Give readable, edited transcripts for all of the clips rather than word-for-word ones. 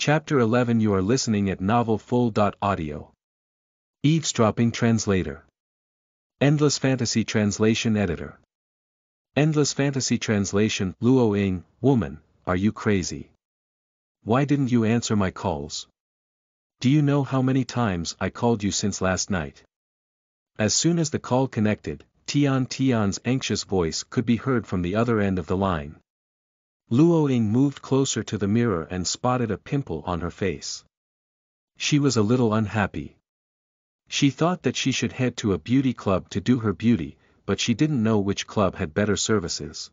Chapter 11. You are listening at novelfull.audio. Eavesdropping translator. Endless Fantasy Translation Editor. Endless Fantasy Translation. Luo Ying, woman, are you crazy? Why didn't you answer my calls? Do you know how many times I called you since last night? As soon as the call connected, Tian's anxious voice could be heard from the other end of the line. Luo Ying moved closer to the mirror and spotted a pimple on her face. She was a little unhappy. She thought that she should head to a beauty club to do her beauty, but she didn't know which club had better services.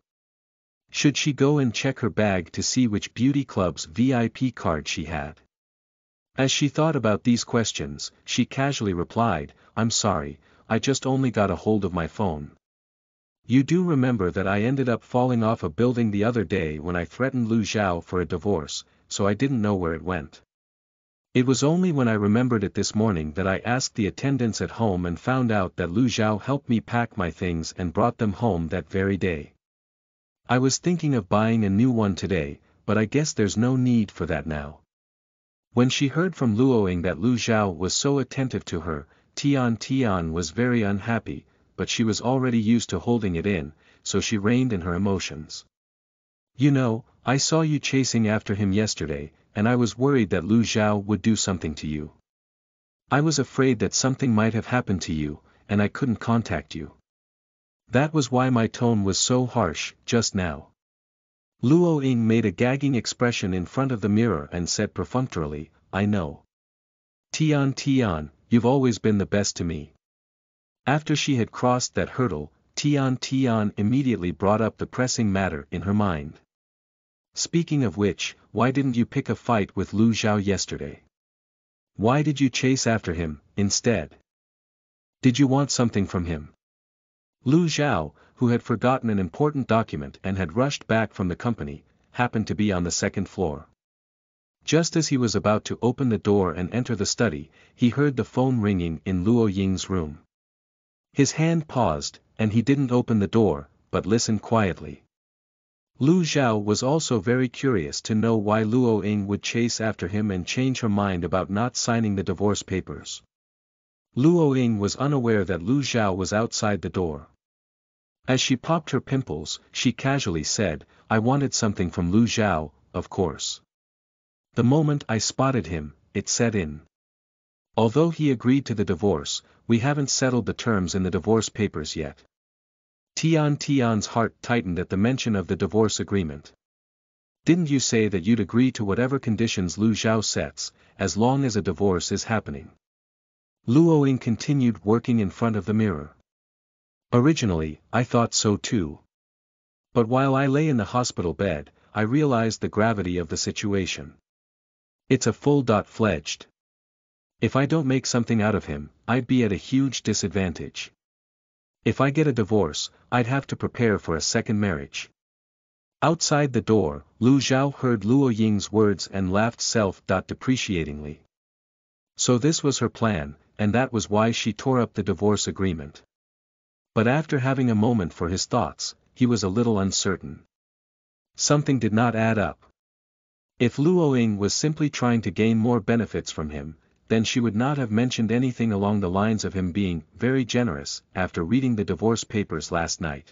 Should she go and check her bag to see which beauty club's VIP card she had? As she thought about these questions, she casually replied, "I'm sorry, I just only got a hold of my phone. You do remember that I ended up falling off a building the other day when I threatened Lu Zhao for a divorce, so I didn't know where it went. It was only when I remembered it this morning that I asked the attendants at home and found out that Lu Zhao helped me pack my things and brought them home that very day. I was thinking of buying a new one today, but I guess there's no need for that now." When she heard from Luo Ying that Lu Zhao was so attentive to her, Tian was very unhappy, but she was already used to holding it in, so she reined in her emotions. "You know, I saw you chasing after him yesterday, and I was worried that Lu Zhao would do something to you. I was afraid that something might have happened to you, and I couldn't contact you. That was why my tone was so harsh, just now." Luo Ying made a gagging expression in front of the mirror and said perfunctorily, "I know. Tian, you've always been the best to me." After she had crossed that hurdle, Tian immediately brought up the pressing matter in her mind. "Speaking of which, why didn't you pick a fight with Lu Zhao yesterday? Why did you chase after him, instead? Did you want something from him?" Lu Zhao, who had forgotten an important document and had rushed back from the company, happened to be on the second floor. Just as he was about to open the door and enter the study, he heard the phone ringing in Luo Ying's room. His hand paused, and he didn't open the door, but listened quietly. Lu Zhao was also very curious to know why Luo Ying would chase after him and change her mind about not signing the divorce papers. Luo Ying was unaware that Lu Zhao was outside the door. As she popped her pimples, she casually said, "I wanted something from Lu Zhao, of course. The moment I spotted him, it set in. Although he agreed to the divorce, we haven't settled the terms in the divorce papers yet." Tian's heart tightened at the mention of the divorce agreement. "Didn't you say that you'd agree to whatever conditions Lu Zhao sets, as long as a divorce is happening?" Luo Ying continued working in front of the mirror. "Originally, I thought so too. But while I lay in the hospital bed, I realized the gravity of the situation. It's a full-fledged. If I don't make something out of him, I'd be at a huge disadvantage. If I get a divorce, I'd have to prepare for a second marriage." Outside the door, Lu Zhao heard Luo Ying's words and laughed self-depreciatingly. So this was her plan, and that was why she tore up the divorce agreement. But after having a moment for his thoughts, he was a little uncertain. Something did not add up. If Luo Ying was simply trying to gain more benefits from him, then she would not have mentioned anything along the lines of him being very generous after reading the divorce papers last night.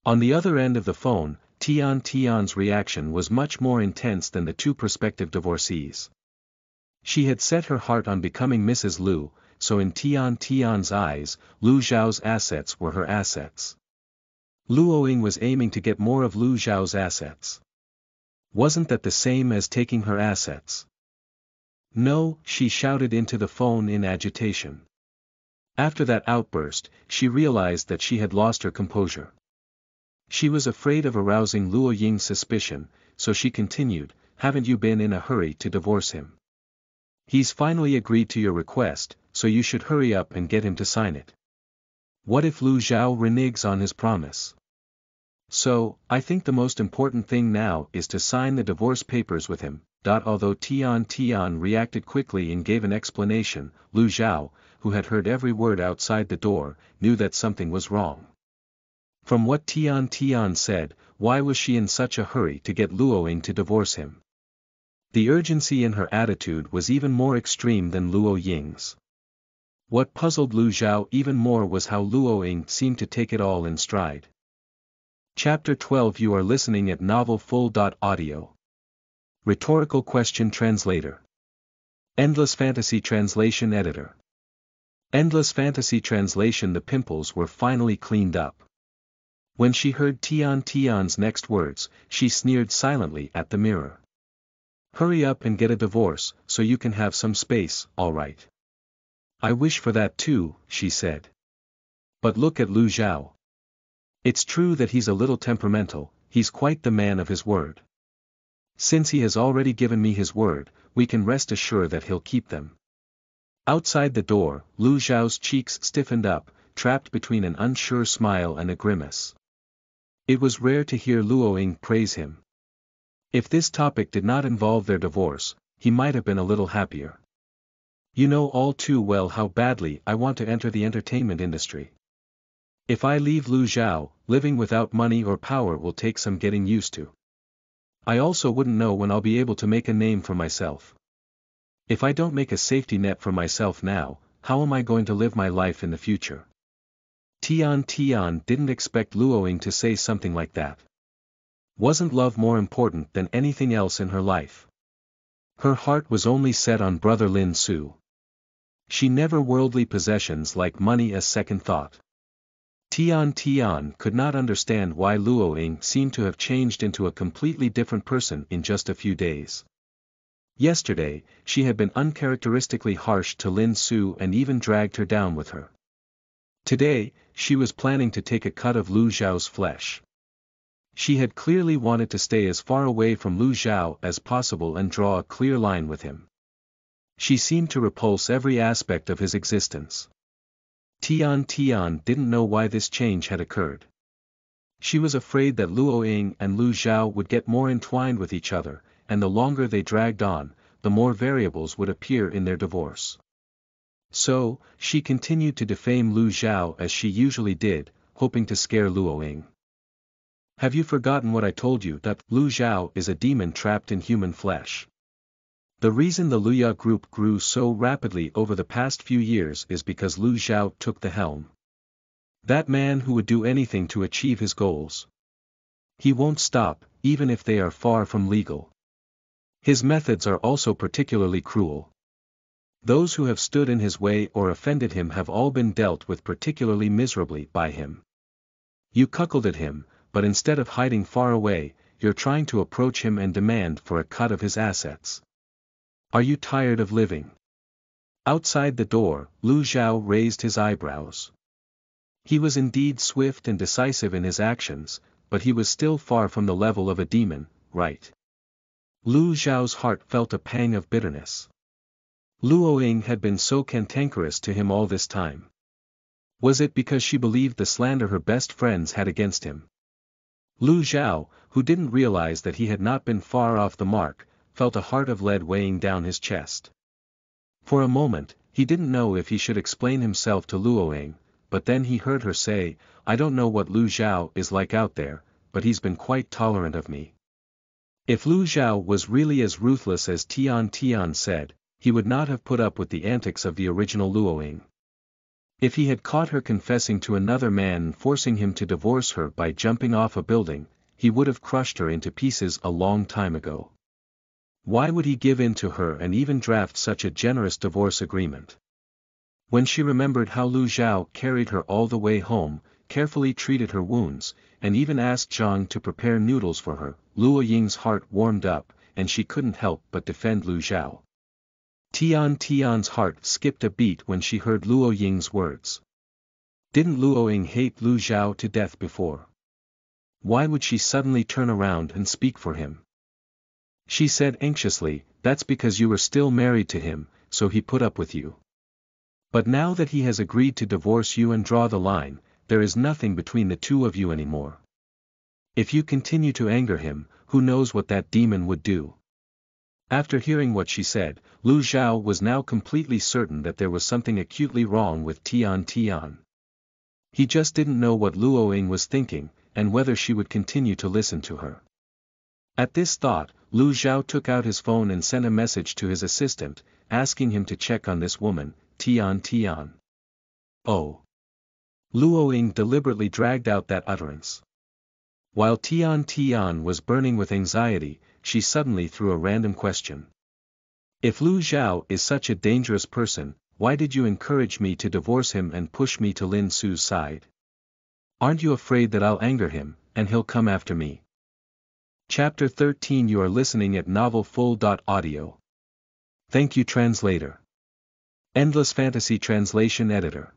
On the other end of the phone, Tian's reaction was much more intense than the two prospective divorcees. She had set her heart on becoming Mrs. Lu, so in Tian's eyes, Lu Zhao's assets were her assets. Luo Ying was aiming to get more of Lu Zhao's assets. Wasn't that the same as taking her assets? "No," she shouted into the phone in agitation. After that outburst, she realized that she had lost her composure. She was afraid of arousing Luo Ying's suspicion, so she continued, "Haven't you been in a hurry to divorce him? He's finally agreed to your request, so you should hurry up and get him to sign it. What if Lu Zhao reneges on his promise? So, I think the most important thing now is to sign the divorce papers with him." Although Tian reacted quickly and gave an explanation, Lu Zhao, who had heard every word outside the door, knew that something was wrong. From what Tian said, why was she in such a hurry to get Luo Ying to divorce him? The urgency in her attitude was even more extreme than Luo Ying's. What puzzled Lu Xiao even more was how Luo Ying seemed to take it all in stride. Chapter 12. You are listening at NovelFull.audio. Rhetorical question translator. Endless Fantasy Translation editor. Endless Fantasy Translation. The pimples were finally cleaned up. When she heard Tian's next words, she sneered silently at the mirror. Hurry up and get a divorce, so you can have some space, alright. I wish for that too, she said. But look at Lu Xiao. It's true that he's a little temperamental, he's quite the man of his word. Since he has already given me his word, we can rest assured that he'll keep them. Outside the door, Lu Xiao's cheeks stiffened up, trapped between an unsure smile and a grimace. It was rare to hear Luo Ying praise him. If this topic did not involve their divorce, he might have been a little happier. You know all too well how badly I want to enter the entertainment industry. If I leave Lu Xiao, living without money or power will take some getting used to. I also wouldn't know when I'll be able to make a name for myself. If I don't make a safety net for myself now, how am I going to live my life in the future? Tian didn't expect Luo Ying to say something like that. Wasn't love more important than anything else in her life? Her heart was only set on brother Lin Su. She never worldly possessions like money a second thought. Tian could not understand why Luo Ying seemed to have changed into a completely different person in just a few days. Yesterday, she had been uncharacteristically harsh to Lin Su and even dragged her down with her. Today, she was planning to take a cut of Lu Xiao's flesh. She had clearly wanted to stay as far away from Lu Xiao as possible and draw a clear line with him. She seemed to repulse every aspect of his existence. Tian didn't know why this change had occurred. She was afraid that Luo Ying and Lu Xiao would get more entwined with each other, and the longer they dragged on, the more variables would appear in their divorce. So, she continued to defame Lu Xiao as she usually did, hoping to scare Luo Ying. Have you forgotten what I told you, that Lu Xiao is a demon trapped in human flesh? The reason the Luya group grew so rapidly over the past few years is because Lu Xiao took the helm. That man who would do anything to achieve his goals. He won't stop, even if they are far from legal. His methods are also particularly cruel. Those who have stood in his way or offended him have all been dealt with particularly miserably by him. You cuckolded him, but instead of hiding far away, you're trying to approach him and demand for a cut of his assets. Are you tired of living? Outside the door, Lu Xiao raised his eyebrows. He was indeed swift and decisive in his actions, but he was still far from the level of a demon, right? Lu Xiao's heart felt a pang of bitterness. Luo Ying had been so cantankerous to him all this time. Was it because she believed the slander her best friends had against him? Lu Xiao, who didn't realize that he had not been far off the mark, felt a heart of lead weighing down his chest. For a moment, he didn't know if he should explain himself to Luo Ying, but then he heard her say, I don't know what Lu Xiao is like out there, but he's been quite tolerant of me. If Lu Xiao was really as ruthless as Tian said, he would not have put up with the antics of the original Luo Ying. If he had caught her confessing to another man and forcing him to divorce her by jumping off a building, he would have crushed her into pieces a long time ago. Why would he give in to her and even draft such a generous divorce agreement? When she remembered how Lu Xiao carried her all the way home, carefully treated her wounds, and even asked Zhang to prepare noodles for her, Luo Ying's heart warmed up, and she couldn't help but defend Lu Xiao. Tian's heart skipped a beat when she heard Luo Ying's words. Didn't Luo Ying hate Lu Xiao to death before? Why would she suddenly turn around and speak for him? She said anxiously, that's because you were still married to him, so he put up with you. But now that he has agreed to divorce you and draw the line, there is nothing between the two of you anymore. If you continue to anger him, who knows what that demon would do? After hearing what she said, Lu Xiao was now completely certain that there was something acutely wrong with Tian. He just didn't know what Luo Ying was thinking, and whether she would continue to listen to her. At this thought, Lu Zhao took out his phone and sent a message to his assistant, asking him to check on this woman, Tian Tian. Oh. Luo Ying deliberately dragged out that utterance. While Tian Tian was burning with anxiety, she suddenly threw a random question. If Lu Zhao is such a dangerous person, why did you encourage me to divorce him and push me to Lin Su's side? Aren't you afraid that I'll anger him, and he'll come after me? Chapter 13. You are listening at NovelFull.audio. Thank you, translator. Endless Fantasy Translation Editor.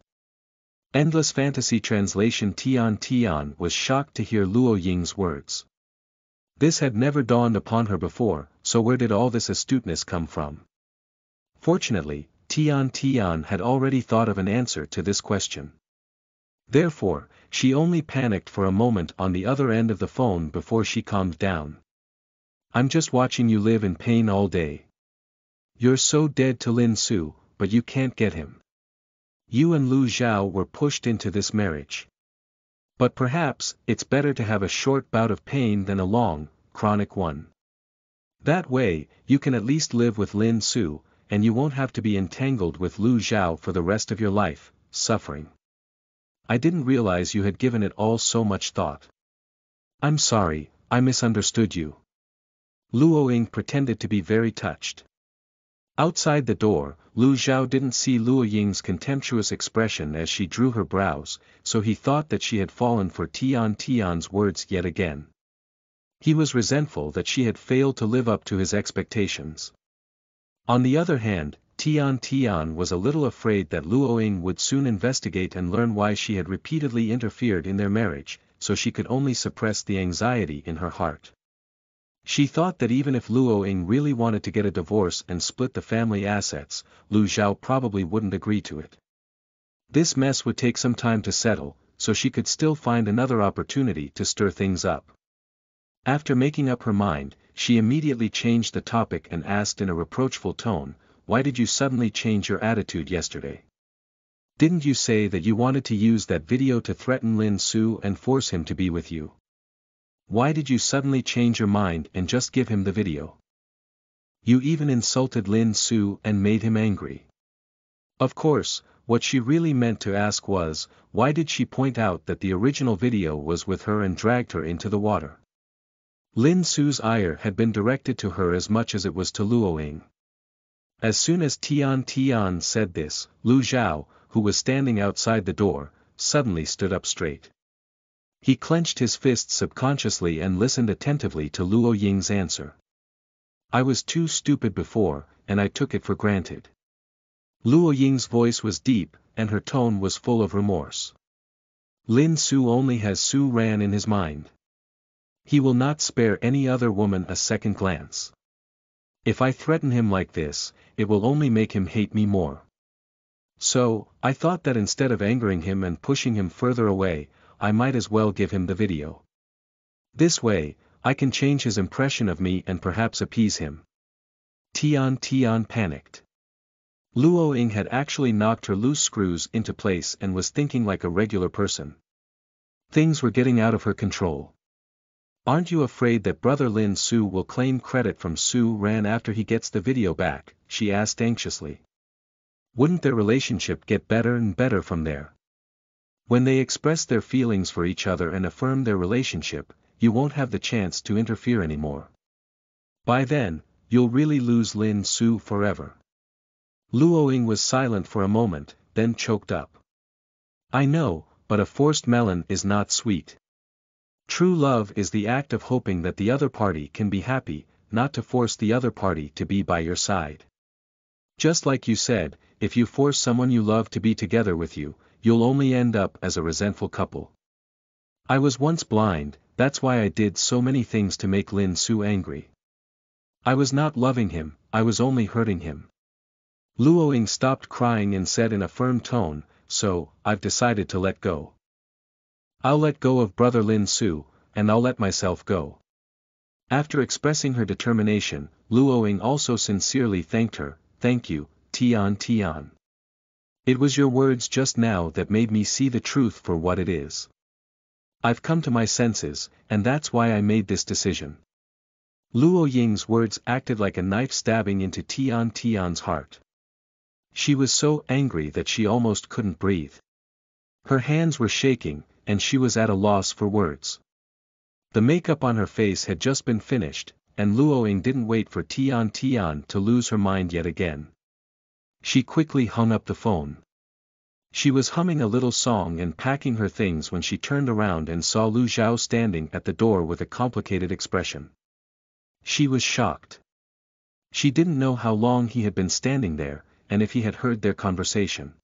Endless Fantasy Translation. Tian Tian was shocked to hear Luo Ying's words. This had never dawned upon her before, so where did all this astuteness come from? Fortunately, Tian Tian had already thought of an answer to this question. Therefore, she only panicked for a moment on the other end of the phone before she calmed down. I'm just watching you live in pain all day. You're so dead to Lin Su, but you can't get him. You and Lu Zhao were pushed into this marriage. But perhaps, it's better to have a short bout of pain than a long, chronic one. That way, you can at least live with Lin Su, and you won't have to be entangled with Lu Zhao for the rest of your life, suffering. I didn't realize you had given it all so much thought. I'm sorry, I misunderstood you. Luo Ying pretended to be very touched. Outside the door, Lu Zhao didn't see Luo Ying's contemptuous expression as she drew her brows, so he thought that she had fallen for Tian Tian's words yet again. He was resentful that she had failed to live up to his expectations. On the other hand, Tian Tian was a little afraid that Luo Ying would soon investigate and learn why she had repeatedly interfered in their marriage, so she could only suppress the anxiety in her heart. She thought that even if Luo Ying really wanted to get a divorce and split the family assets, Lu Zhao probably wouldn't agree to it. This mess would take some time to settle, so she could still find another opportunity to stir things up. After making up her mind, she immediately changed the topic and asked in a reproachful tone, "Why did you suddenly change your attitude yesterday? Didn't you say that you wanted to use that video to threaten Lin Su and force him to be with you? Why did you suddenly change your mind and just give him the video? You even insulted Lin Su and made him angry." Of course, what she really meant to ask was, why did she point out that the original video was with her and dragged her into the water? Lin Su's ire had been directed to her as much as it was to Luo Ying. As soon as Tian Tian said this, Lu Zhao, who was standing outside the door, suddenly stood up straight. He clenched his fists subconsciously and listened attentively to Luo Ying's answer. I was too stupid before, and I took it for granted. Luo Ying's voice was deep, and her tone was full of remorse. Lin Su only has Su Ran in his mind. He will not spare any other woman a second glance. If I threaten him like this, it will only make him hate me more. So, I thought that instead of angering him and pushing him further away, I might as well give him the video. This way, I can change his impression of me and perhaps appease him. Tian Tian panicked. Luo Ying had actually knocked her loose screws into place and was thinking like a regular person. Things were getting out of her control. Aren't you afraid that brother Lin Su will claim credit from Su Ran after he gets the video back? She asked anxiously. Wouldn't their relationship get better and better from there? When they express their feelings for each other and affirm their relationship, you won't have the chance to interfere anymore. By then, you'll really lose Lin Su forever. Luo Ying was silent for a moment, then choked up. I know, but a forced melon is not sweet. True love is the act of hoping that the other party can be happy, not to force the other party to be by your side. Just like you said, if you force someone you love to be together with you, you'll only end up as a resentful couple. I was once blind, that's why I did so many things to make Lin Su angry. I was not loving him, I was only hurting him. Luo Ying stopped crying and said in a firm tone, so, I've decided to let go. I'll let go of brother Lin Su, and I'll let myself go. After expressing her determination, Luo Ying also sincerely thanked her. Thank you, Tian Tian. It was your words just now that made me see the truth for what it is. I've come to my senses, and that's why I made this decision. Luo Ying's words acted like a knife stabbing into Tian Tian's heart. She was so angry that she almost couldn't breathe. Her hands were shaking, and she was at a loss for words. The makeup on her face had just been finished, and Luo Ying didn't wait for Tian Tian to lose her mind yet again. She quickly hung up the phone. She was humming a little song and packing her things when she turned around and saw Lu Zhao standing at the door with a complicated expression. She was shocked. She didn't know how long he had been standing there, and if he had heard their conversation.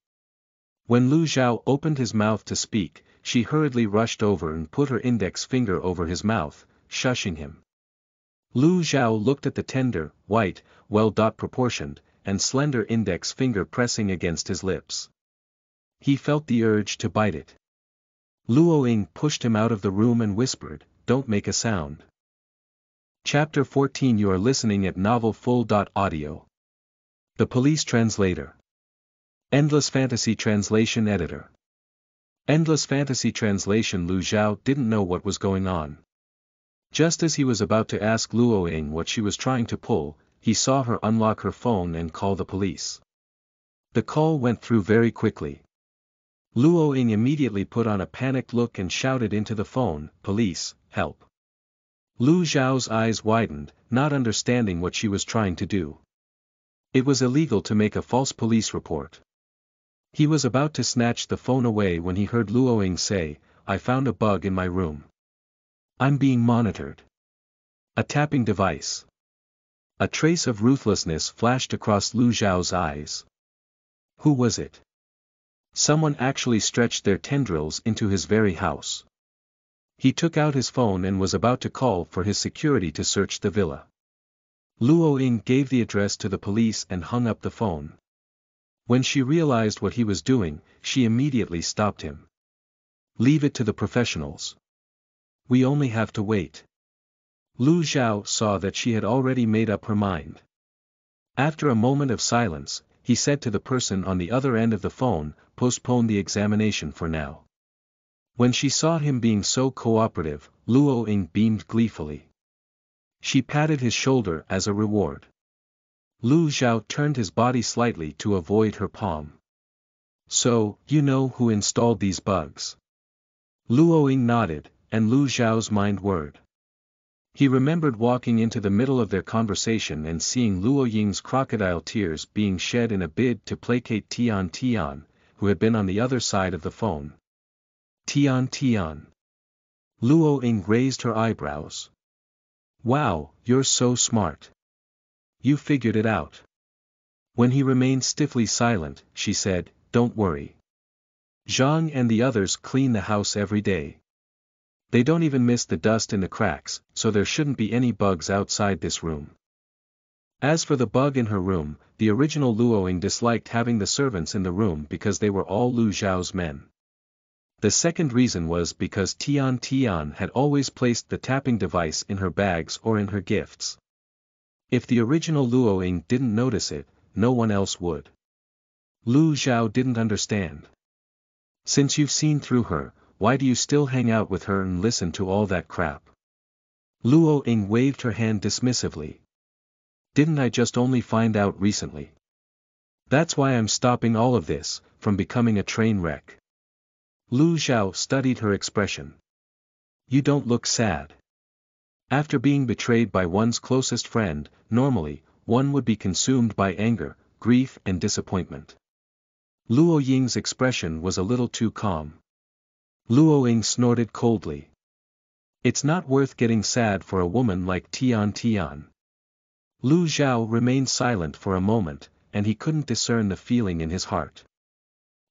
When Lu Zhao opened his mouth to speak, she hurriedly rushed over and put her index finger over his mouth, shushing him. Lu Zhao looked at the tender, white, well-proportioned, and slender index finger pressing against his lips. He felt the urge to bite it. Luo Ying pushed him out of the room and whispered, "Don't make a sound." Chapter 14. You are listening at NovelFull.audio. The Police Translator. Endless Fantasy Translation Editor. Endless Fantasy Translation. Lu Zhao didn't know what was going on. Just as he was about to ask Luo Ying what she was trying to pull, he saw her unlock her phone and call the police. The call went through very quickly. Luo Ying immediately put on a panicked look and shouted into the phone, "Police, help." Lu Zhao's eyes widened, not understanding what she was trying to do. It was illegal to make a false police report. He was about to snatch the phone away when he heard Luo Ying say, "I found a bug in my room. I'm being monitored." A tapping device. A trace of ruthlessness flashed across Lu Zhao's eyes. Who was it? Someone actually stretched their tendrils into his very house. He took out his phone and was about to call for his security to search the villa. Luo Ying gave the address to the police and hung up the phone. When she realized what he was doing, she immediately stopped him. "Leave it to the professionals. We only have to wait." Lu Zhao saw that she had already made up her mind. After a moment of silence, he said to the person on the other end of the phone, "Postpone the examination for now." When she saw him being so cooperative, Luo Ying beamed gleefully. She patted his shoulder as a reward. Lu Zhao turned his body slightly to avoid her palm. "So, you know who installed these bugs?" Luo Ying nodded, and Lu Zhao's mind whirred. He remembered walking into the middle of their conversation and seeing Luo Ying's crocodile tears being shed in a bid to placate Tian Tian, who had been on the other side of the phone. Tian Tian. Luo Ying raised her eyebrows. "Wow, you're so smart. You figured it out." When he remained stiffly silent, she said, "Don't worry. Zhang and the others clean the house every day. They don't even miss the dust in the cracks, so there shouldn't be any bugs outside this room." As for the bug in her room, the original Luo Ying disliked having the servants in the room because they were all Lu Zhao's men. The second reason was because Tian Tian had always placed the tapping device in her bags or in her gifts. If the original Luo Ying didn't notice it, no one else would. Lu Zhao didn't understand. "Since you've seen through her, why do you still hang out with her and listen to all that crap?" Luo Ying waved her hand dismissively. "Didn't I just only find out recently? That's why I'm stopping all of this, from becoming a train wreck." Lu Zhao studied her expression. "You don't look sad." After being betrayed by one's closest friend, normally, one would be consumed by anger, grief and disappointment. Luo Ying's expression was a little too calm. Luo Ying snorted coldly. "It's not worth getting sad for a woman like Tian Tian." Lu Zhao remained silent for a moment, and he couldn't discern the feeling in his heart.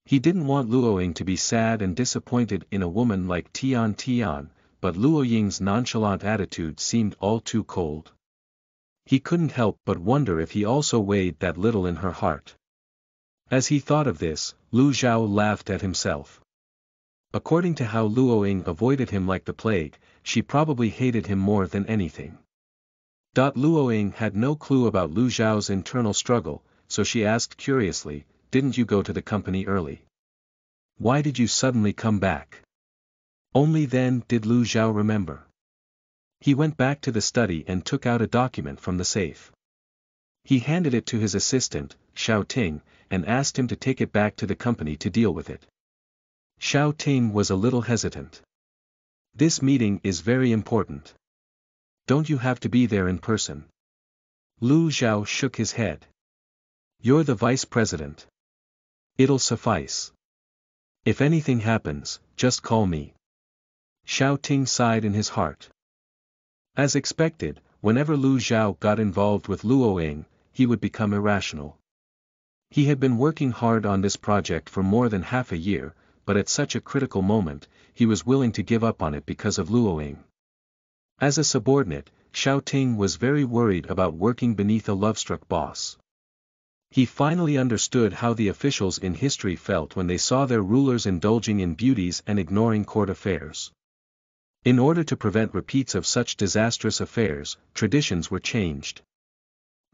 He didn't want Luo Ying to be sad and disappointed in a woman like Tian Tian, but Luo Ying's nonchalant attitude seemed all too cold. He couldn't help but wonder if he also weighed that little in her heart. As he thought of this, Lu Zhao laughed at himself. According to how Luo Ying avoided him like the plague, she probably hated him more than anything. Luo Ying had no clue about Lu Zhao's internal struggle, so she asked curiously, "Didn't you go to the company early? Why did you suddenly come back?" Only then did Lu Zhao remember. He went back to the study and took out a document from the safe. He handed it to his assistant, Xiao Ting, and asked him to take it back to the company to deal with it. Xiao Ting was a little hesitant. This meeting is very important. Don't you have to be there in person? Lu Zhao shook his head. You're the vice president. It'll suffice. If anything happens, just call me. Xiao Ting sighed in his heart. As expected, whenever Lu Zhao got involved with Luo Ying, he would become irrational. He had been working hard on this project for more than half a year, but at such a critical moment, he was willing to give up on it because of Luo Ying. As a subordinate, Xiao Ting was very worried about working beneath a love-struck boss. He finally understood how the officials in history felt when they saw their rulers indulging in beauties and ignoring court affairs. In order to prevent repeats of such disastrous affairs, traditions were changed.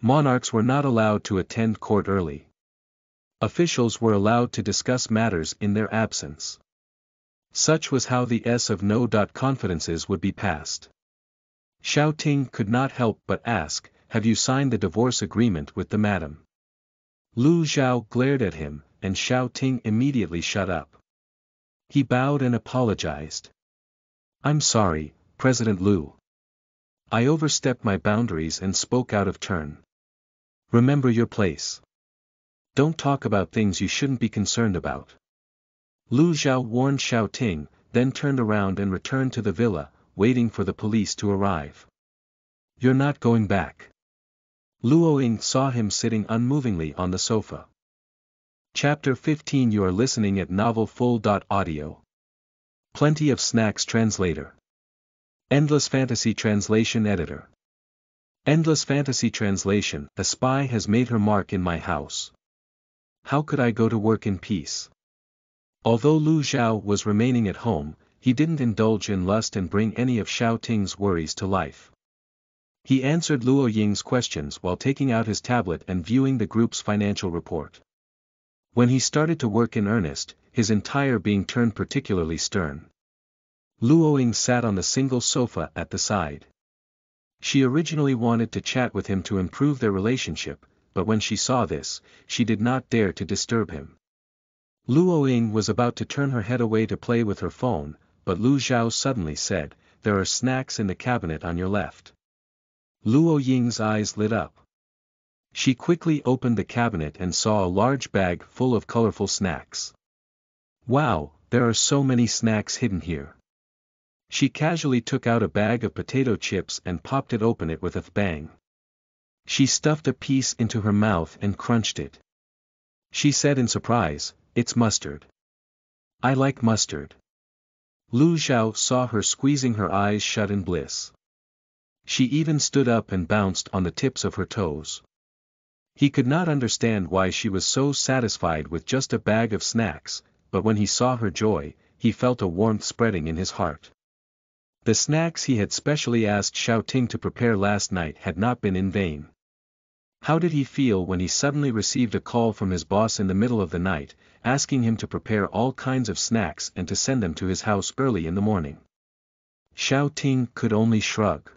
Monarchs were not allowed to attend court early. Officials were allowed to discuss matters in their absence. Such was how the S of No. Confidences would be passed. Xiao Ting could not help but ask, have you signed the divorce agreement with the madam? Lu Zhao glared at him, and Xiao Ting immediately shut up. He bowed and apologized. I'm sorry, President Lu. I overstepped my boundaries and spoke out of turn. Remember your place. Don't talk about things you shouldn't be concerned about. Lu Zhao warned Xiao Ting, then turned around and returned to the villa, waiting for the police to arrive. You're not going back. Luo Ying saw him sitting unmovingly on the sofa. Chapter 15. You are listening at NovelFull.audio. Plenty of Snacks Translator. Endless Fantasy Translation Editor. Endless Fantasy Translation. A spy has made her mark in my house. How could I go to work in peace? Although Lu Zhao was remaining at home, he didn't indulge in lust and bring any of Xiao Ting's worries to life. He answered Luo Ying's questions while taking out his tablet and viewing the group's financial report. When he started to work in earnest, his entire being turned particularly stern. Luo Ying sat on the single sofa at the side. She originally wanted to chat with him to improve their relationship, but when she saw this, she did not dare to disturb him. Luo Ying was about to turn her head away to play with her phone, but Lu Zhao suddenly said, there are snacks in the cabinet on your left. Luo Ying's eyes lit up. She quickly opened the cabinet and saw a large bag full of colorful snacks. Wow, there are so many snacks hidden here. She casually took out a bag of potato chips and popped it open with a bang. She stuffed a piece into her mouth and crunched it. She said in surprise, it's mustard. I like mustard. Lu Zhao saw her squeezing her eyes shut in bliss. She even stood up and bounced on the tips of her toes. He could not understand why she was so satisfied with just a bag of snacks, but when he saw her joy, he felt a warmth spreading in his heart. The snacks he had specially asked Xiao Ting to prepare last night had not been in vain. How did he feel when he suddenly received a call from his boss in the middle of the night, asking him to prepare all kinds of snacks and to send them to his house early in the morning? Xiao Ting could only shrug.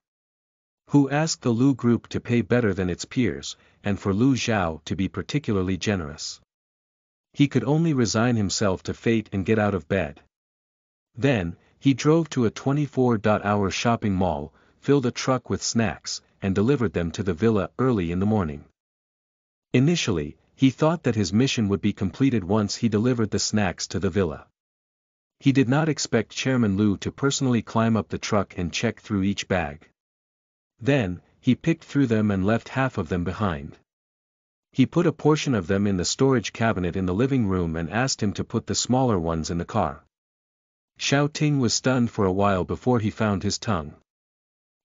Who asked the Lu group to pay better than its peers, and for Lu Zhao to be particularly generous? He could only resign himself to fate and get out of bed. Then, he drove to a 24-hour shopping mall, filled a truck with snacks, and delivered them to the villa early in the morning. Initially, he thought that his mission would be completed once he delivered the snacks to the villa. He did not expect Chairman Lu to personally climb up the truck and check through each bag. Then, he picked through them and left half of them behind. He put a portion of them in the storage cabinet in the living room and asked him to put the smaller ones in the car. Xiao Ting was stunned for a while before he found his tongue.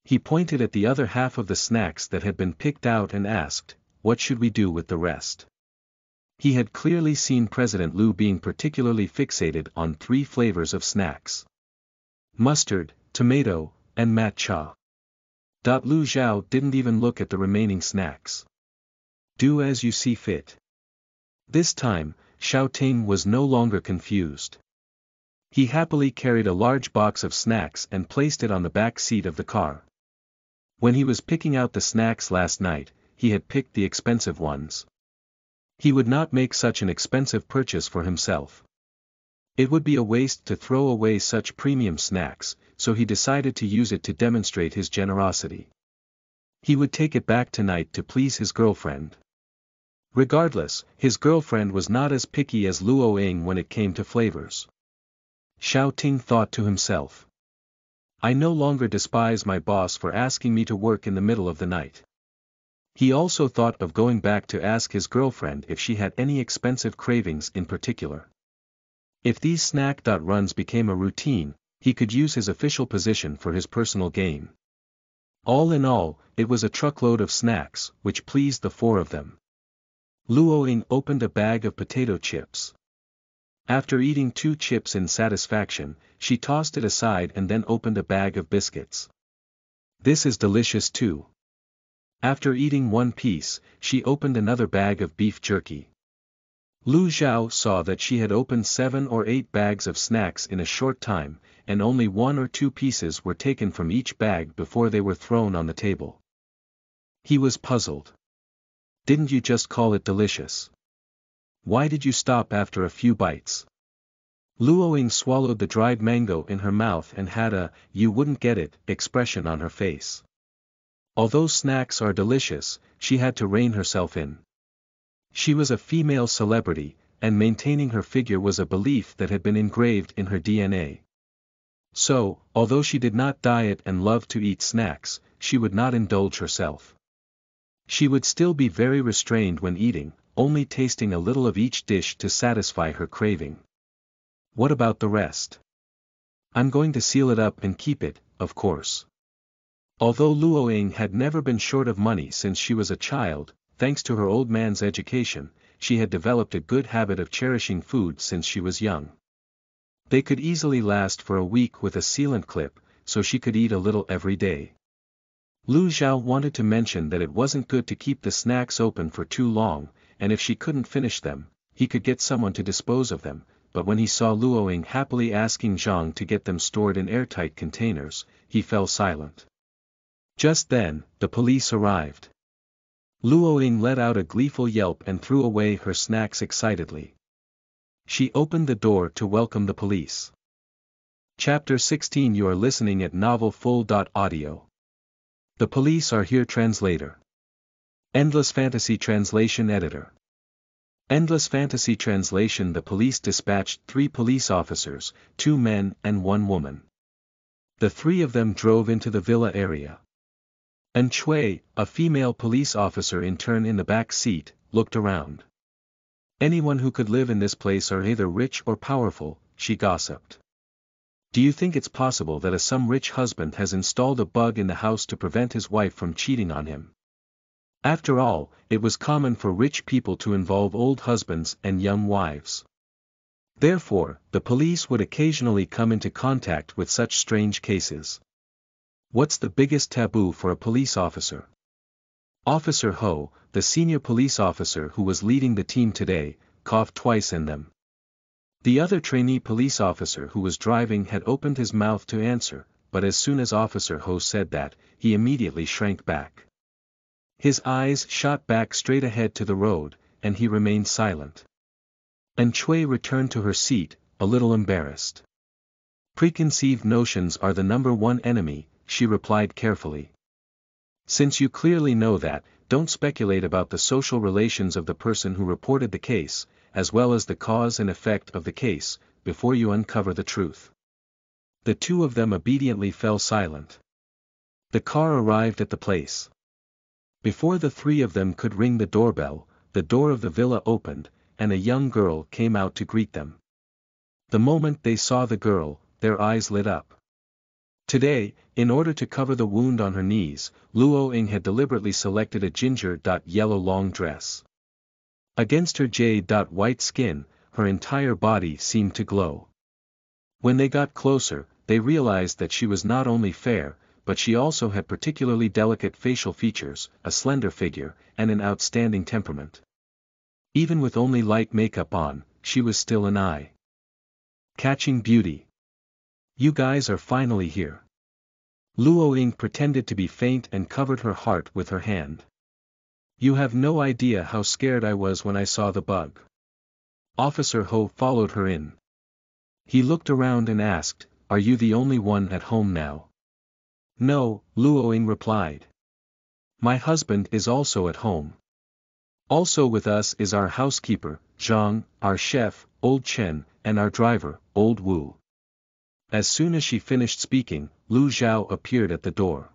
He pointed at the other half of the snacks that had been picked out and asked, what should we do with the rest? He had clearly seen President Lu being particularly fixated on 3 flavors of snacks: mustard, tomato, and matcha. Lu Zhao didn't even look at the remaining snacks. Do as you see fit. This time, Xiao Ting was no longer confused. He happily carried a large box of snacks and placed it on the back seat of the car. When he was picking out the snacks last night, he had picked the expensive ones. He would not make such an expensive purchase for himself. It would be a waste to throw away such premium snacks, so he decided to use it to demonstrate his generosity. He would take it back tonight to please his girlfriend. Regardless, his girlfriend was not as picky as Luo Ying when it came to flavors. Xiao Ting thought to himself. I no longer despise my boss for asking me to work in the middle of the night. He also thought of going back to ask his girlfriend if she had any expensive cravings in particular. If these snack runs became a routine, he could use his official position for his personal gain. All in all, it was a truckload of snacks, which pleased the four of them. Luo Ying opened a bag of potato chips. After eating 2 chips in satisfaction, she tossed it aside and then opened a bag of biscuits. This is delicious too. After eating 1 piece, she opened another bag of beef jerky. Lu Zhao saw that she had opened 7 or 8 bags of snacks in a short time, and only 1 or 2 pieces were taken from each bag before they were thrown on the table. He was puzzled. Didn't you just call it delicious? Why did you stop after a few bites? Luo Ying swallowed the dried mango in her mouth and had a, you wouldn't get it, expression on her face. Although snacks are delicious, she had to rein herself in. She was a female celebrity, and maintaining her figure was a belief that had been engraved in her DNA. So, although she did not diet and loved to eat snacks, she would not indulge herself. She would still be very restrained when eating, only tasting a little of each dish to satisfy her craving. What about the rest? I'm going to seal it up and keep it, of course. Although Luo Ying had never been short of money since she was a child, thanks to her old man's education, she had developed a good habit of cherishing food since she was young. They could easily last for a week with a sealant clip, so she could eat a little every day. Lu Zhao wanted to mention that it wasn't good to keep the snacks open for too long, and if she couldn't finish them, he could get someone to dispose of them, but when he saw Luo Ying happily asking Zhang to get them stored in airtight containers, he fell silent. Just then, the police arrived. Luo Ying let out a gleeful yelp and threw away her snacks excitedly. She opened the door to welcome the police. Chapter 16. You are listening at novelfull.audio. The police are here. Translator. Endless Fantasy Translation Editor. Endless Fantasy Translation. The police dispatched 3 police officers, 2 men and 1 woman. The 3 of them drove into the villa area. An Chui, a female police officer in turn in the back seat, looked around. Anyone who could live in this place are either rich or powerful, she gossiped. Do you think it's possible that some rich husband has installed a bug in the house to prevent his wife from cheating on him? After all, it was common for rich people to involve old husbands and young wives. Therefore, the police would occasionally come into contact with such strange cases. What's the biggest taboo for a police officer? Officer Ho, the senior police officer who was leading the team today, coughed twice in them. The other trainee police officer who was driving had opened his mouth to answer, but as soon as Officer Ho said that, he immediately shrank back. His eyes shot back straight ahead to the road, and he remained silent. An Chui returned to her seat, a little embarrassed. Preconceived notions are the #1 enemy, she replied carefully. Since you clearly know that, don't speculate about the social relations of the person who reported the case, as well as the cause and effect of the case, before you uncover the truth. The 2 of them obediently fell silent. The car arrived at the place. Before the 3 of them could ring the doorbell, the door of the villa opened, and a young girl came out to greet them. The moment they saw the girl, their eyes lit up. Today, in order to cover the wound on her knees, Luo Ying had deliberately selected a ginger-yellow long dress. Against her jade-white skin, her entire body seemed to glow. When they got closer, they realized that she was not only fair, but she also had particularly delicate facial features, a slender figure, and an outstanding temperament. Even with only light makeup on, she was still an eye-catching beauty. You guys are finally here. Luo Ying pretended to be faint and covered her heart with her hand. You have no idea how scared I was when I saw the bug. Officer Ho followed her in. He looked around and asked, are you the only one at home now? No, Luo Ying replied. My husband is also at home. Also with us is our housekeeper, Zhang, our chef, Old Chen, and our driver, Old Wu. As soon as she finished speaking, Lu Zhao appeared at the door.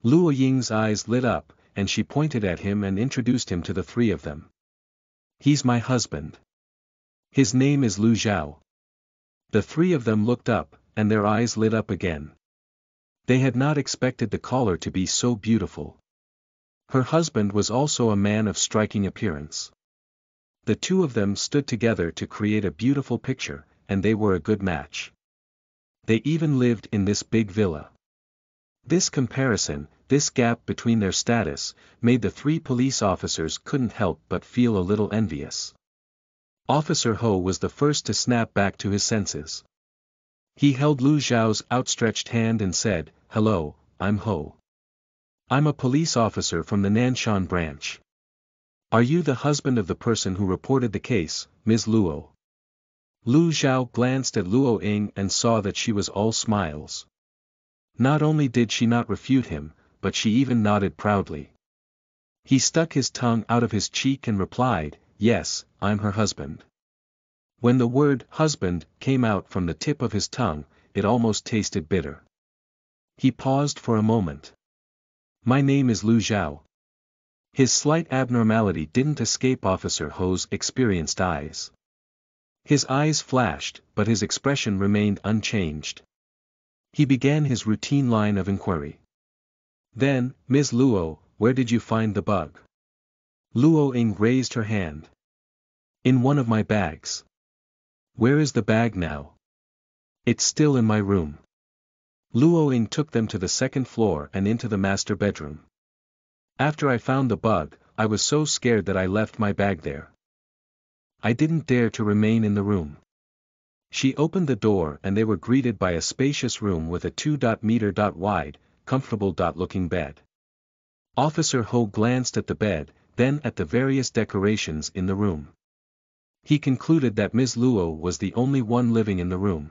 Luo Ying's eyes lit up, and she pointed at him and introduced him to the three of them. He's my husband. His name is Lu Zhao. The three of them looked up, and their eyes lit up again. They had not expected the caller to be so beautiful. Her husband was also a man of striking appearance. The two of them stood together to create a beautiful picture, and they were a good match. They even lived in this big villa. This comparison, this gap between their status, made the three police officers couldn't help but feel a little envious. Officer Ho was the first to snap back to his senses. He held Lu Zhao's outstretched hand and said, hello, I'm Ho. I'm a police officer from the Nanshan branch. Are you the husband of the person who reported the case, Ms. Luo? Lu Zhao glanced at Luo Ying and saw that she was all smiles. Not only did she not refute him, but she even nodded proudly. He stuck his tongue out of his cheek and replied, yes, I'm her husband. When the word husband came out from the tip of his tongue, it almost tasted bitter. He paused for a moment. My name is Lu Zhao. His slight abnormality didn't escape Officer Ho's experienced eyes. His eyes flashed, but his expression remained unchanged. He began his routine line of inquiry. Then, Ms. Luo, where did you find the bug? Luo Ying raised her hand. In one of my bags. Where is the bag now? It's still in my room. Luo Ying took them to the second floor and into the master bedroom. After I found the bug, I was so scared that I left my bag there. I didn't dare to remain in the room. She opened the door and they were greeted by a spacious room with a 2-meter wide, comfortable looking bed. Officer Ho glanced at the bed, then at the various decorations in the room. He concluded that Ms. Luo was the only one living in the room.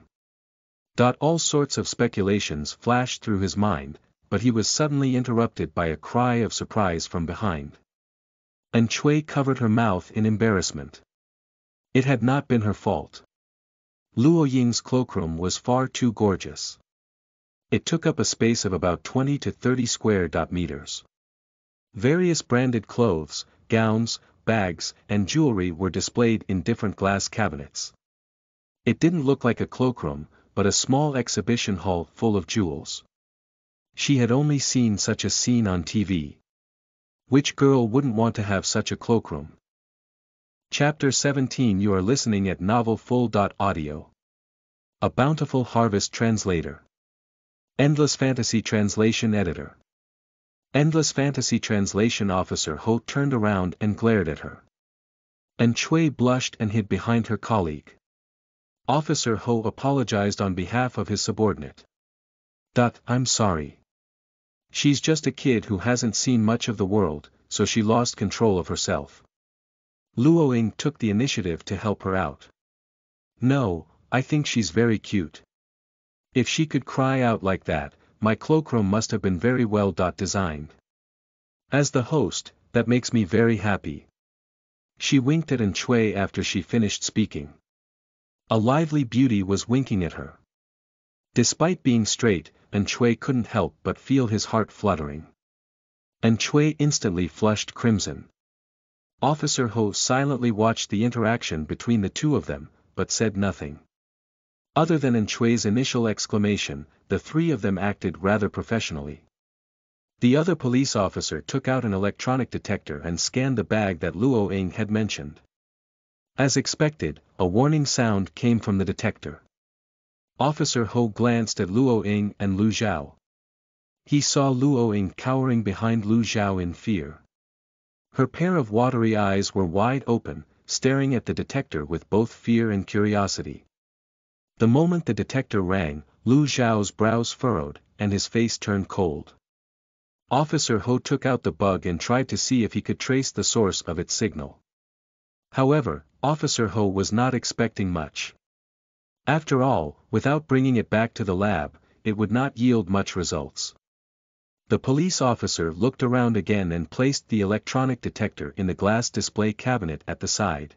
All sorts of speculations flashed through his mind, but he was suddenly interrupted by a cry of surprise from behind. And Chui covered her mouth in embarrassment. It had not been her fault. Luo Ying's cloakroom was far too gorgeous. It took up a space of about 20 to 30 square meters. Various branded clothes, gowns, bags, and jewelry were displayed in different glass cabinets. It didn't look like a cloakroom, but a small exhibition hall full of jewels. She had only seen such a scene on TV. Which girl wouldn't want to have such a cloakroom? Chapter 17. You are listening at NovelFull.audio. A Bountiful Harvest Translator. Endless Fantasy Translation Editor. Endless Fantasy Translation Officer Ho turned around and glared at her. And Chui blushed and hid behind her colleague. Officer Ho apologized on behalf of his subordinate. I'm sorry. She's just a kid who hasn't seen much of the world, so she lost control of herself. Luo Ying took the initiative to help her out. No, I think she's very cute. If she could cry out like that, my cloakroom must have been very well designed. As the host, that makes me very happy. She winked at An Chui after she finished speaking. A lively beauty was winking at her. Despite being straight, An Chui couldn't help but feel his heart fluttering. An Chui instantly flushed crimson. Officer Ho silently watched the interaction between the two of them, but said nothing. Other than An Chui's initial exclamation, the three of them acted rather professionally. The other police officer took out an electronic detector and scanned the bag that Luo Ying had mentioned. As expected, a warning sound came from the detector. Officer Ho glanced at Luo Ying and Lu Zhao. He saw Luo Ying cowering behind Lu Zhao in fear. Her pair of watery eyes were wide open, staring at the detector with both fear and curiosity. The moment the detector rang, Lu Zhao's brows furrowed, and his face turned cold. Officer Ho took out the bug and tried to see if he could trace the source of its signal. However, Officer Ho was not expecting much. After all, without bringing it back to the lab, it would not yield much results. The police officer looked around again and placed the electronic detector in the glass display cabinet at the side.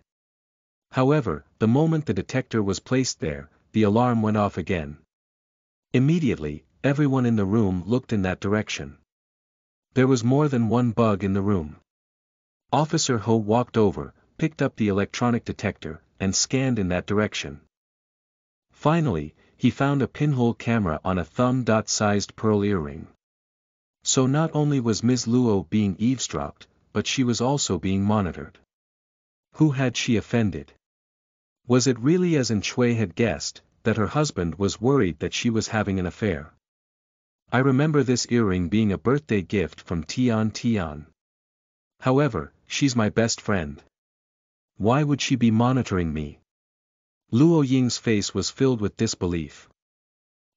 However, the moment the detector was placed there, the alarm went off again. Immediately, everyone in the room looked in that direction. There was more than one bug in the room. Officer Ho walked over, picked up the electronic detector, and scanned in that direction. Finally, he found a pinhole camera on a thumb-sized pearl earring. So not only was Ms. Luo being eavesdropped, but she was also being monitored. Who had she offended? Was it really as Shui had guessed, that her husband was worried that she was having an affair? I remember this earring being a birthday gift from Tian. However, she's my best friend. Why would she be monitoring me? Luo Ying's face was filled with disbelief.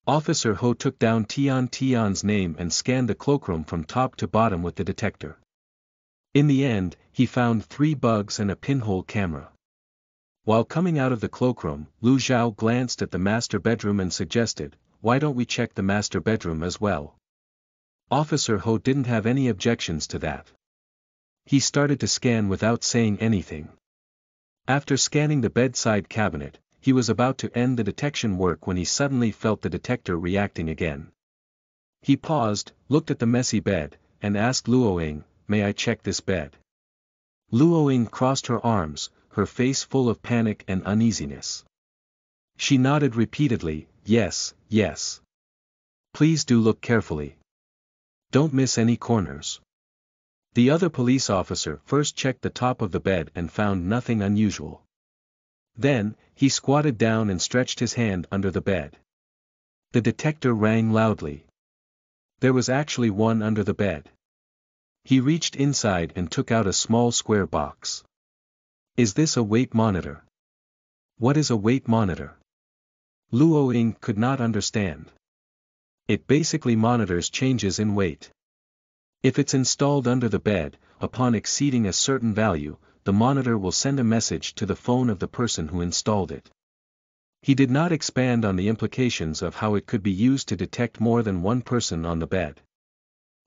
Officer Ho took down Tian's name and scanned the cloakroom from top to bottom with the detector. In the end, he found 3 bugs and a pinhole camera. While coming out of the cloakroom, Lu Zhao glanced at the master bedroom and suggested, "Why don't we check the master bedroom as well?" Officer Ho didn't have any objections to that. He started to scan without saying anything. After scanning the bedside cabinet, he was about to end the detection work when he suddenly felt the detector reacting again. He paused, looked at the messy bed, and asked Luo Ying, "May I check this bed?" Luo Ying crossed her arms, her face full of panic and uneasiness. She nodded repeatedly, "Yes, yes. Please do look carefully. Don't miss any corners." The other police officer first checked the top of the bed and found nothing unusual. Then, he squatted down and stretched his hand under the bed. The detector rang loudly. There was actually one under the bed. He reached inside and took out a small square box. "Is this a weight monitor?" "What is a weight monitor?" Luo Ying could not understand. "It basically monitors changes in weight. If it's installed under the bed, upon exceeding a certain value, the monitor will send a message to the phone of the person who installed it." He did not expand on the implications of how it could be used to detect more than one person on the bed.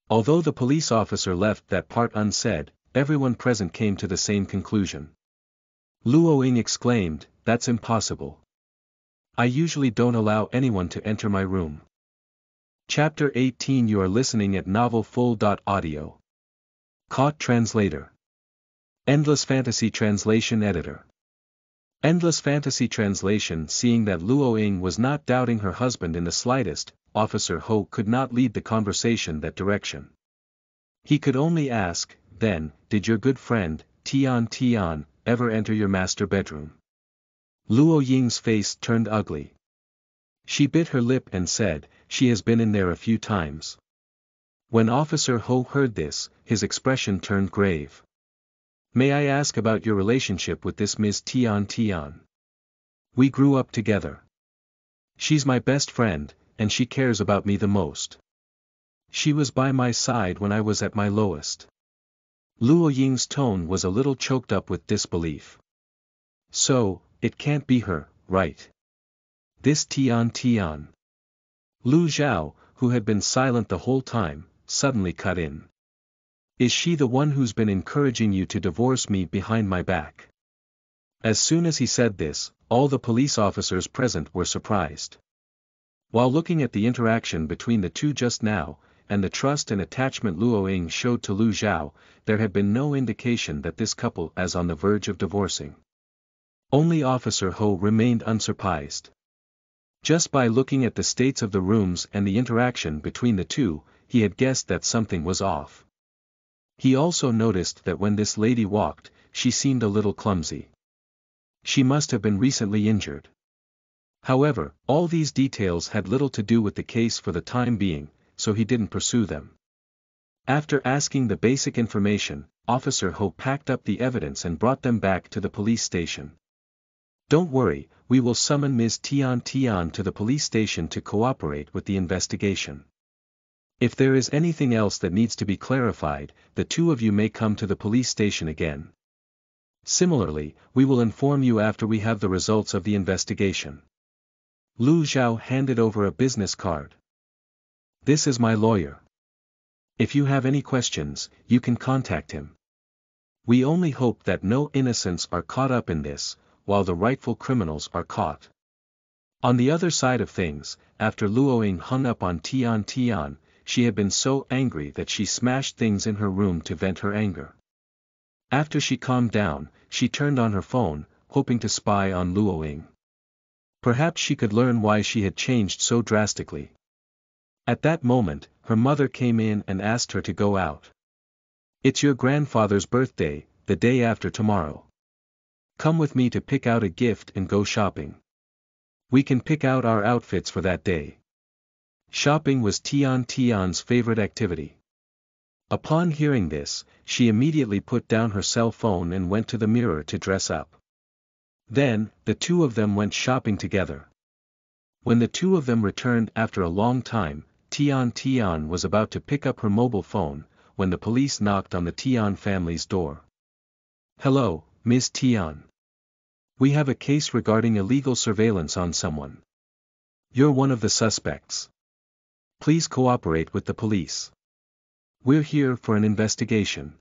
Although the police officer left that part unsaid, everyone present came to the same conclusion. Luo Ying exclaimed, "That's impossible. I usually don't allow anyone to enter my room." Chapter 18. You are listening at novelfull.audio. Caught translator. Endless Fantasy Translation Editor. Endless Fantasy Translation. Seeing that Luo Ying was not doubting her husband in the slightest, Officer Ho could not lead the conversation that direction. He could only ask, "Then, did your good friend, Tian, ever enter your master bedroom?" Luo Ying's face turned ugly. She bit her lip and said, "She has been in there a few times." When Officer Ho heard this, his expression turned grave. "May I ask about your relationship with this Ms. Tian? We grew up together. She's my best friend, and she cares about me the most. She was by my side when I was at my lowest." Luo Ying's tone was a little choked up with disbelief. "So, it can't be her, right? This Tian. Lu Zhao, who had been silent the whole time, suddenly cut in. "Is she the one who's been encouraging you to divorce me behind my back?" As soon as he said this, all the police officers present were surprised. While looking at the interaction between the two just now, and the trust and attachment Luo Ying showed to Lu Zhao, there had been no indication that this couple was on the verge of divorcing. Only Officer Ho remained unsurprised. Just by looking at the states of the rooms and the interaction between the two, he had guessed that something was off. He also noticed that when this lady walked, she seemed a little clumsy. She must have been recently injured. However, all these details had little to do with the case for the time being, so he didn't pursue them. After asking the basic information, Officer Ho packed up the evidence and brought them back to the police station. "Don't worry, we will summon Ms. Tian to the police station to cooperate with the investigation. If there is anything else that needs to be clarified, the two of you may come to the police station again. Similarly, we will inform you after we have the results of the investigation. Lu Zhao handed over a business card. This is my lawyer. If you have any questions, you can contact him. We only hope that no innocents are caught up in this, while the rightful criminals are caught. On the other side of things, after Luoying hung up on Tian Tian, she had been so angry that she smashed things in her room to vent her anger. After she calmed down, she turned on her phone, hoping to spy on Luoying. Perhaps she could learn why she had changed so drastically. At that moment, her mother came in and asked her to go out. It's your grandfather's birthday, the day after tomorrow. Come with me to pick out a gift and go shopping. We can pick out our outfits for that day. Shopping was Tian Tian's favorite activity. Upon hearing this, she immediately put down her cell phone and went to the mirror to dress up. Then, the two of them went shopping together. When the two of them returned after a long time, Tian Tian was about to pick up her mobile phone, when the police knocked on the Tian family's door. Hello, Ms. Tian. We have a case regarding illegal surveillance on someone. You're one of the suspects. Please cooperate with the police. We're here for an investigation.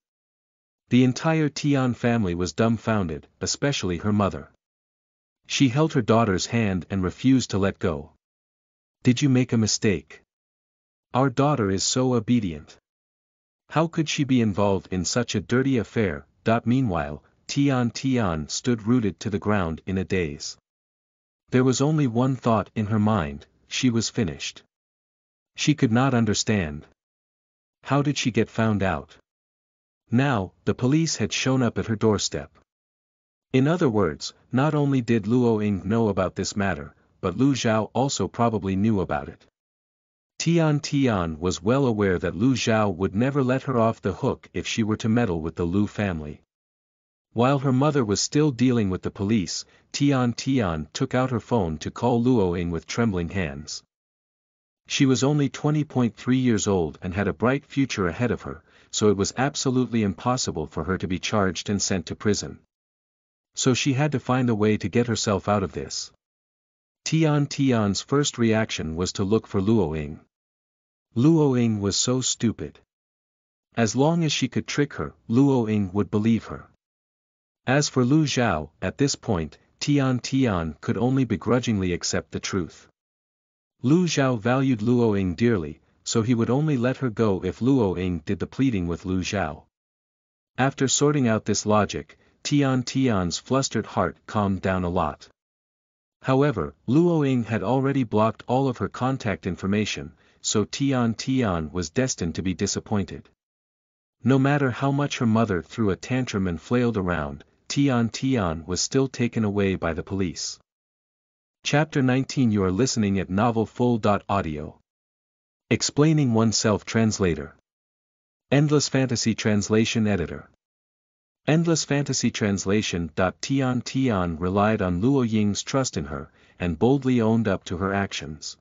The entire Tian family was dumbfounded, especially her mother. She held her daughter's hand and refused to let go. Did you make a mistake? Our daughter is so obedient. How could she be involved in such a dirty affair? Meanwhile, Tian Tian stood rooted to the ground in a daze. There was only one thought in her mind: she was finished. She could not understand. How did she get found out? Now, the police had shown up at her doorstep. In other words, not only did Luoying know about this matter, but Lu Zhao also probably knew about it. Tian Tian was well aware that Lu Zhao would never let her off the hook if she were to meddle with the Lu family. While her mother was still dealing with the police, Tian Tian took out her phone to call Luoying with trembling hands. She was only 20.3 years old and had a bright future ahead of her, so it was absolutely impossible for her to be charged and sent to prison. So she had to find a way to get herself out of this. Tian Tian's first reaction was to look for Luoying. Luoying was so stupid. As long as she could trick her, Luoying would believe her. As for Lu Zhao, at this point, Tian Tian could only begrudgingly accept the truth. Lu Zhao valued Luoying dearly, so he would only let her go if Luoying did the pleading with Lu Zhao. After sorting out this logic, Tian Tian's flustered heart calmed down a lot. However, Luoying had already blocked all of her contact information, so Tian Tian was destined to be disappointed. No matter how much her mother threw a tantrum and flailed around, Tian Tian was still taken away by the police. Chapter 19. You are listening at NovelFull.audio. Explaining oneself. Translator. Endless Fantasy Translation Editor. Endless Fantasy Translation. Tian Tian relied on Luoying's trust in her, and boldly owned up to her actions.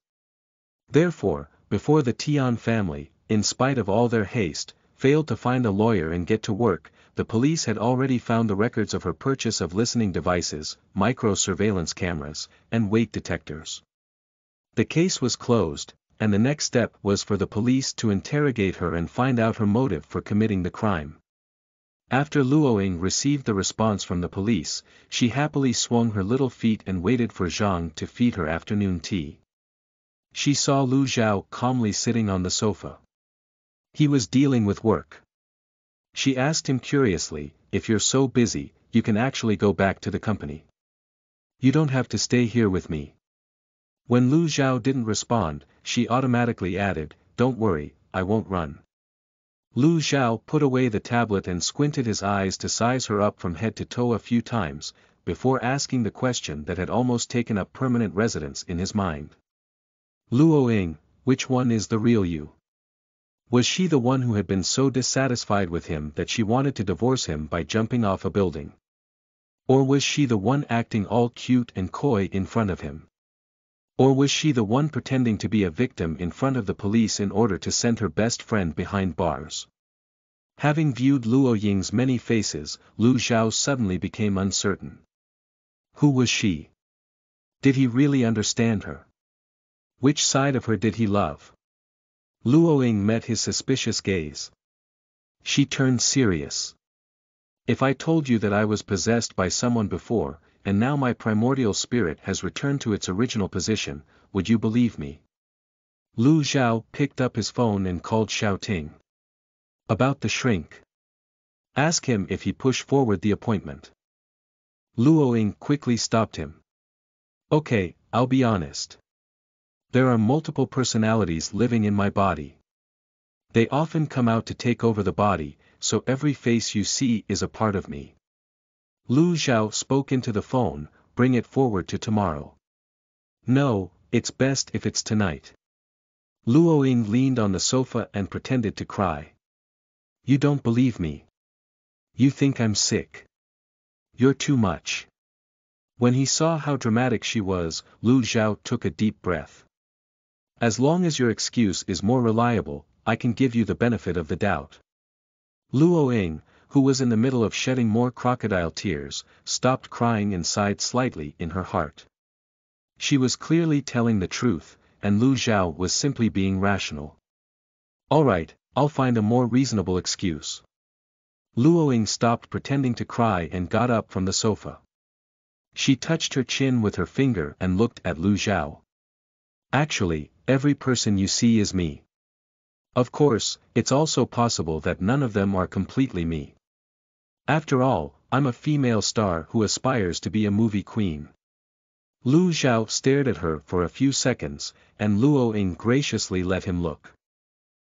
Therefore, before the Tian family, in spite of all their haste, failed to find a lawyer and get to work, the police had already found the records of her purchase of listening devices, micro-surveillance cameras, and weight detectors. The case was closed, and the next step was for the police to interrogate her and find out her motive for committing the crime. After Luoying received the response from the police, she happily swung her little feet and waited for Zhang to feed her afternoon tea. She saw Lu Zhao calmly sitting on the sofa. He was dealing with work. She asked him curiously, "If you're so busy, you can actually go back to the company. You don't have to stay here with me." When Lu Zhao didn't respond, she automatically added, "Don't worry, I won't run." Lu Zhao put away the tablet and squinted his eyes to size her up from head to toe a few times, before asking the question that had almost taken up permanent residence in his mind. "Luoying, which one is the real you? Was she the one who had been so dissatisfied with him that she wanted to divorce him by jumping off a building? Or was she the one acting all cute and coy in front of him? Or was she the one pretending to be a victim in front of the police in order to send her best friend behind bars? Having viewed Luo Ying's many faces, Lu Zhao suddenly became uncertain. Who was she? Did he really understand her? Which side of her did he love? Luo Ying met his suspicious gaze. She turned serious. If I told you that I was possessed by someone before, and now my primordial spirit has returned to its original position, would you believe me? Lu Zhao picked up his phone and called Xiao Ting. About the shrink. Ask him if he pushed forward the appointment. Luo Ying quickly stopped him. Okay, I'll be honest. There are multiple personalities living in my body. They often come out to take over the body, so every face you see is a part of me. Lu Zhao spoke into the phone, bring it forward to tomorrow. No, it's best if it's tonight. Luo Ying leaned on the sofa and pretended to cry. You don't believe me. You think I'm sick. You're too much. When he saw how dramatic she was, Lu Zhao took a deep breath. As long as your excuse is more reliable, I can give you the benefit of the doubt. Luo Ying, who was in the middle of shedding more crocodile tears, stopped crying and sighed slightly in her heart. She was clearly telling the truth, and Lu Zhao was simply being rational. Alright, I'll find a more reasonable excuse. Luo Ying stopped pretending to cry and got up from the sofa. She touched her chin with her finger and looked at Lu Zhao. Actually, every person you see is me. Of course, it's also possible that none of them are completely me. After all, I'm a female star who aspires to be a movie queen. Lu Zhao stared at her for a few seconds, and Luo Ying graciously let him look.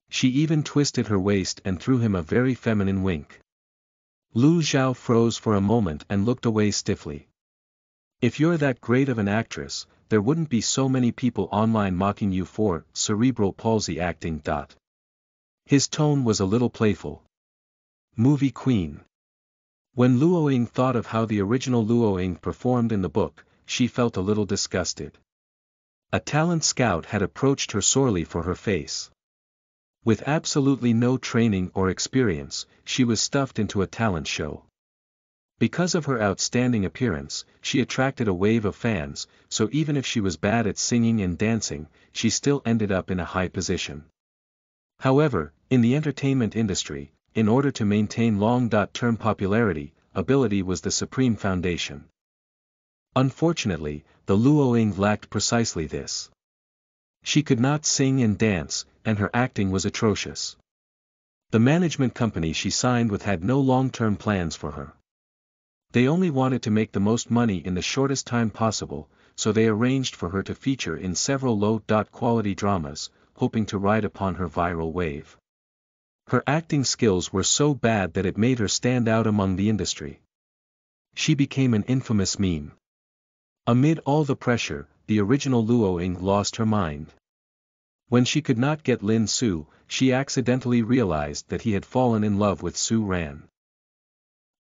She even twisted her waist and threw him a very feminine wink. Lu Zhao froze for a moment and looked away stiffly. If you're that great of an actress, there wouldn't be so many people online mocking you for cerebral palsy acting. His tone was a little playful. Movie queen. When Luo Ying thought of how the original Luo Ying performed in the book, she felt a little disgusted. A talent scout had approached her sorely for her face. With absolutely no training or experience, she was stuffed into a talent show. Because of her outstanding appearance, she attracted a wave of fans, so even if she was bad at singing and dancing, she still ended up in a high position. However, in the entertainment industry, in order to maintain long-term popularity, ability was the supreme foundation. Unfortunately, the Luo Ying lacked precisely this. She could not sing and dance, and her acting was atrocious. The management company she signed with had no long-term plans for her. They only wanted to make the most money in the shortest time possible, so they arranged for her to feature in several low-quality dramas, hoping to ride upon her viral wave. Her acting skills were so bad that it made her stand out among the industry. She became an infamous meme. Amid all the pressure, the original Luo Ying lost her mind. When she could not get Lin Su, she accidentally realized that he had fallen in love with Su Ran.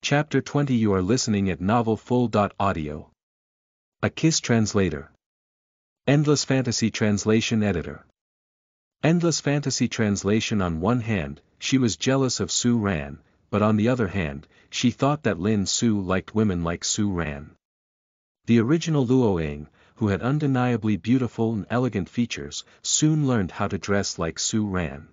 Chapter 20. You are listening at NovelFull.audio. A Kiss Translator. Endless Fantasy Translation Editor. Endless Fantasy Translation. On one hand, she was jealous of Su Ran, but on the other hand, she thought that Lin Su liked women like Su Ran. The original Luo Ying, who had undeniably beautiful and elegant features, soon learned how to dress like Su Ran.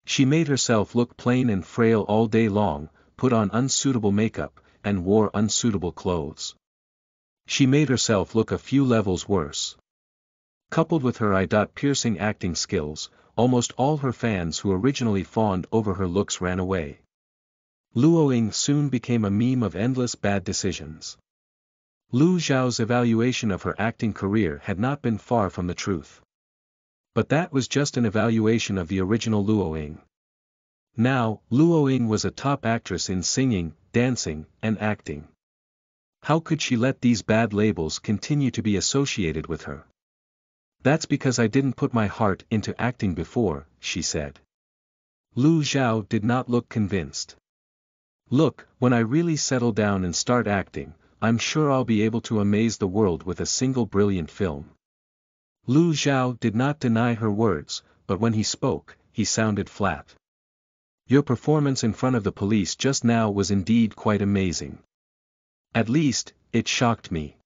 She made herself look plain and frail all day long, put on unsuitable makeup, and wore unsuitable clothes. She made herself look a few levels worse. Coupled with her eye-piercing acting skills, almost all her fans who originally fawned over her looks ran away. Luo Ying soon became a meme of endless bad decisions. Lu Zhao's evaluation of her acting career had not been far from the truth. But that was just an evaluation of the original Luo Ying. Now, Luo Ying was a top actress in singing, dancing, and acting. How could she let these bad labels continue to be associated with her? That's because I didn't put my heart into acting before, she said. Lu Zhao did not look convinced. Look, when I really settle down and start acting, I'm sure I'll be able to amaze the world with a single brilliant film. Lu Zhao did not deny her words, but when he spoke, he sounded flat. Your performance in front of the police just now was indeed quite amazing. At least, it shocked me.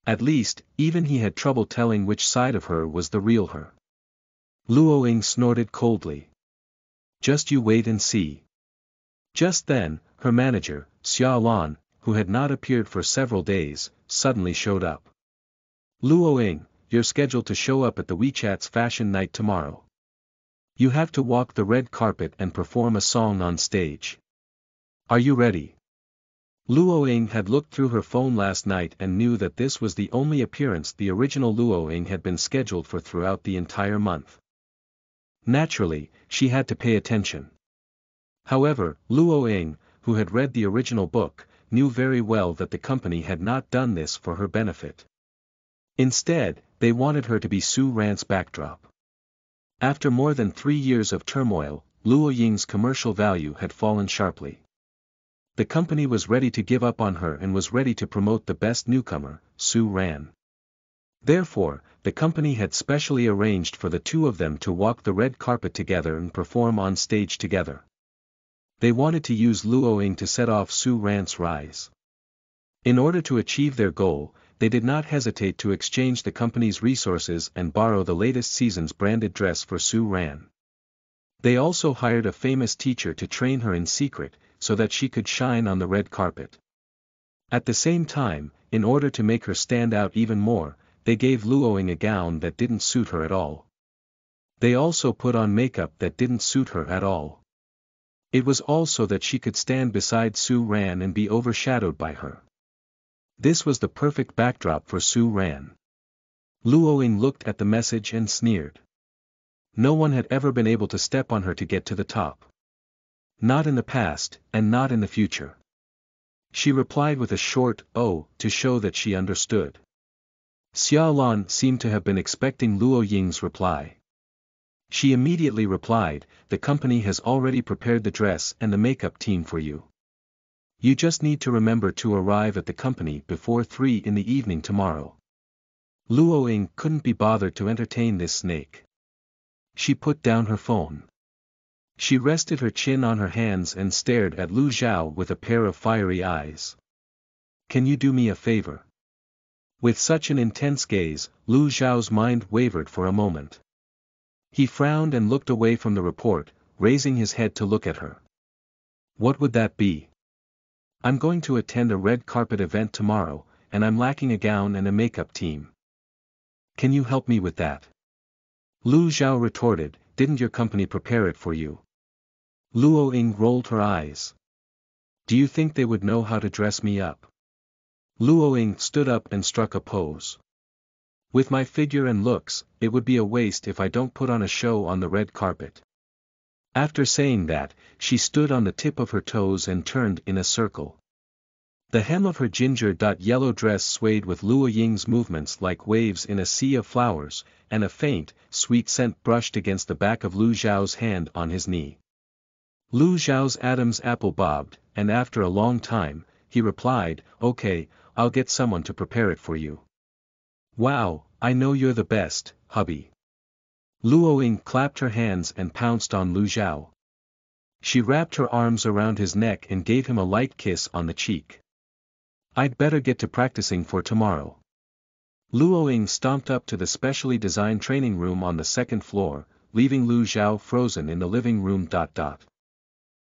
At least, even he had trouble telling which side of her was the real her. Luo Ying snorted coldly. Just you wait and see. Just then, her manager, Xia Lan, who had not appeared for several days, suddenly showed up. Luo Ying, you're scheduled to show up at the WeChat's fashion night tomorrow. You have to walk the red carpet and perform a song on stage. Are you ready? Luo Ying had looked through her phone last night and knew that this was the only appearance the original Luo Ying had been scheduled for throughout the entire month. Naturally, she had to pay attention. However, Luo Ying, who had read the original book, knew very well that the company had not done this for her benefit. Instead, they wanted her to be Su Ran's backdrop. After more than 3 years of turmoil, Luo Ying's commercial value had fallen sharply. The company was ready to give up on her and was ready to promote the best newcomer, Su Ran. Therefore, the company had specially arranged for the two of them to walk the red carpet together and perform on stage together. They wanted to use Luo Ying to set off Su Ran's rise. In order to achieve their goal, they did not hesitate to exchange the company's resources and borrow the latest season's branded dress for Su Ran. They also hired a famous teacher to train her in secret, so that she could shine on the red carpet. At the same time, in order to make her stand out even more, they gave Luo Ying a gown that didn't suit her at all. They also put on makeup that didn't suit her at all. It was all so that she could stand beside Su Ran and be overshadowed by her. This was the perfect backdrop for Su Ran. Luo Ying looked at the message and sneered. No one had ever been able to step on her to get to the top. Not in the past, and not in the future. She replied with a short "oh" to show that she understood. Xia Lan seemed to have been expecting Luo Ying's reply. She immediately replied, the company has already prepared the dress and the makeup team for you. You just need to remember to arrive at the company before 3 in the evening tomorrow. Luo Ying couldn't be bothered to entertain this snake. She put down her phone. She rested her chin on her hands and stared at Lu Zhao with a pair of fiery eyes. Can you do me a favor? With such an intense gaze, Lu Zhao's mind wavered for a moment. He frowned and looked away from the report, raising his head to look at her. What would that be? I'm going to attend a red carpet event tomorrow, and I'm lacking a gown and a makeup team. Can you help me with that? Lu Zhao retorted, didn't your company prepare it for you? Luo Ying rolled her eyes. Do you think they would know how to dress me up? Luo Ying stood up and struck a pose. With my figure and looks, it would be a waste if I don't put on a show on the red carpet. After saying that, she stood on the tip of her toes and turned in a circle. The hem of her ginger-yellow dress swayed with Luo Ying's movements like waves in a sea of flowers, and a faint, sweet scent brushed against the back of Lu Zhao's hand on his knee. Lu Zhao's Adam's apple bobbed, and after a long time, he replied, okay, I'll get someone to prepare it for you. Wow, I know you're the best, hubby. Luo Ying clapped her hands and pounced on Lu Zhao. She wrapped her arms around his neck and gave him a light kiss on the cheek. I'd better get to practicing for tomorrow. Luo Ying stomped up to the specially designed training room on the second floor, leaving Lu Zhao frozen in the living room.